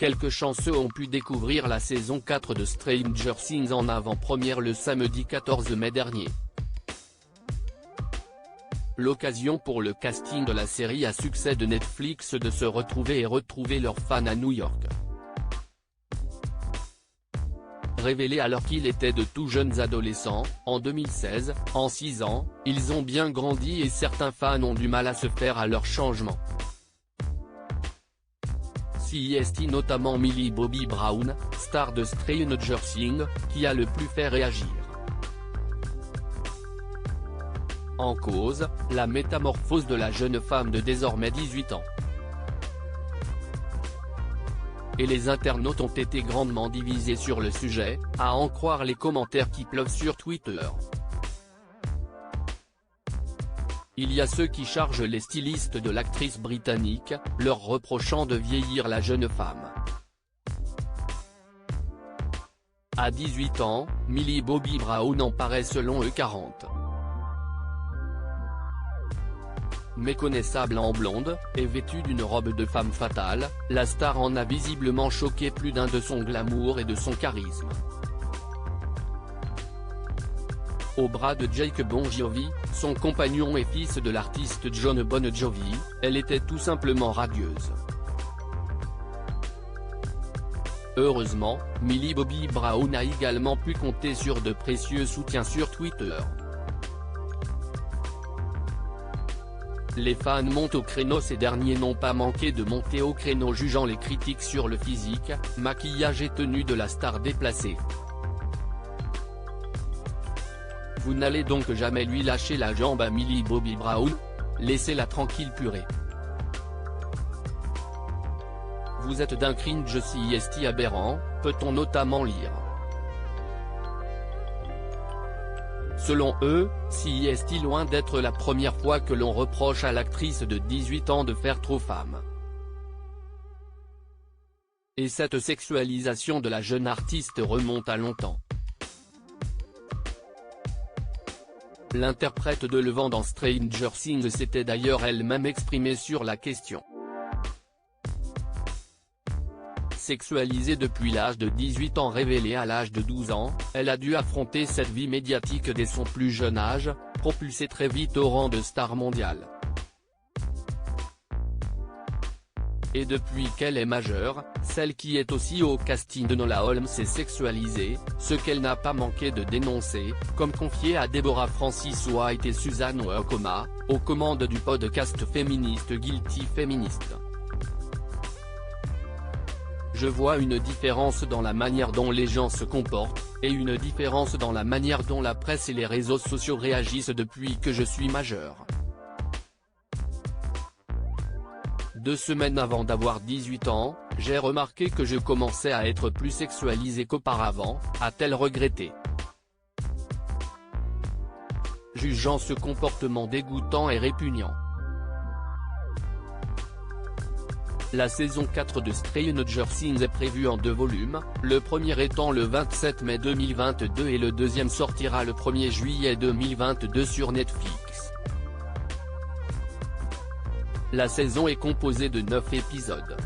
quelques chanceux ont pu découvrir la saison 4 de Stranger Things en avant-première le samedi 14 mai dernier. L'occasion pour le casting de la série à succès de Netflix de se retrouver et retrouver leurs fans à New York. Révélés alors qu'ils étaient de tout jeunes adolescents, en 2016, en 6 ans, ils ont bien grandi et certains fans ont du mal à se faire à leur changement. CEST notamment Millie Bobby Brown, star de Stranger Things, qui a le plus fait réagir. En cause, la métamorphose de la jeune femme de désormais 18 ans. Et les internautes ont été grandement divisés sur le sujet, à en croire les commentaires qui pleuvent sur Twitter. Il y a ceux qui chargent les stylistes de l'actrice britannique, leur reprochant de vieillir la jeune femme. À 18 ans, Millie Bobby Brown en paraît selon eux 40. Méconnaissable en blonde, et vêtue d'une robe de femme fatale, la star en a visiblement choqué plus d'un de son glamour et de son charisme. Au bras de Jake Bon Jovi, son compagnon et fils de l'artiste John Bon Jovi, elle était tout simplement radieuse. Heureusement, Millie Bobby Brown a également pu compter sur de précieux soutiens sur Twitter. Les fans montent au créneau. Ces derniers n'ont pas manqué de monter au créneau jugeant les critiques sur le physique, maquillage et tenue de la star déplacée. Vous n'allez donc jamais lui lâcher la jambe à Millie Bobby Brown? Laissez-la tranquille purée. Vous êtes d'un cringe CEST aberrant, peut-on notamment lire. Selon eux, CEST loin d'être la première fois que l'on reproche à l'actrice de 18 ans de faire trop femme. Et cette sexualisation de la jeune artiste remonte à longtemps. L'interprète de Levant dans Stranger Things s'était d'ailleurs elle-même exprimée sur la question. Sexualisée depuis l'âge de 18 ans, révélée à l'âge de 12 ans, elle a dû affronter cette vie médiatique dès son plus jeune âge, propulsée très vite au rang de star mondiale. Et depuis qu'elle est majeure, celle qui est aussi au casting de Nola Holmes est sexualisée, ce qu'elle n'a pas manqué de dénoncer, comme confié à Deborah Francis White et Suzanne Wakoma, aux commandes du podcast féministe Guilty Feminist. Je vois une différence dans la manière dont les gens se comportent, et une différence dans la manière dont la presse et les réseaux sociaux réagissent depuis que je suis majeur. 2 semaines avant d'avoir 18 ans, j'ai remarqué que je commençais à être plus sexualisé qu'auparavant, a-t-elle regretté. Jugeant ce comportement dégoûtant et répugnant. La saison 4 de Stranger Things est prévue en 2 volumes, le premier étant le 27 mai 2022 et le deuxième sortira le 1er juillet 2022 sur Netflix. La saison est composée de 9 épisodes.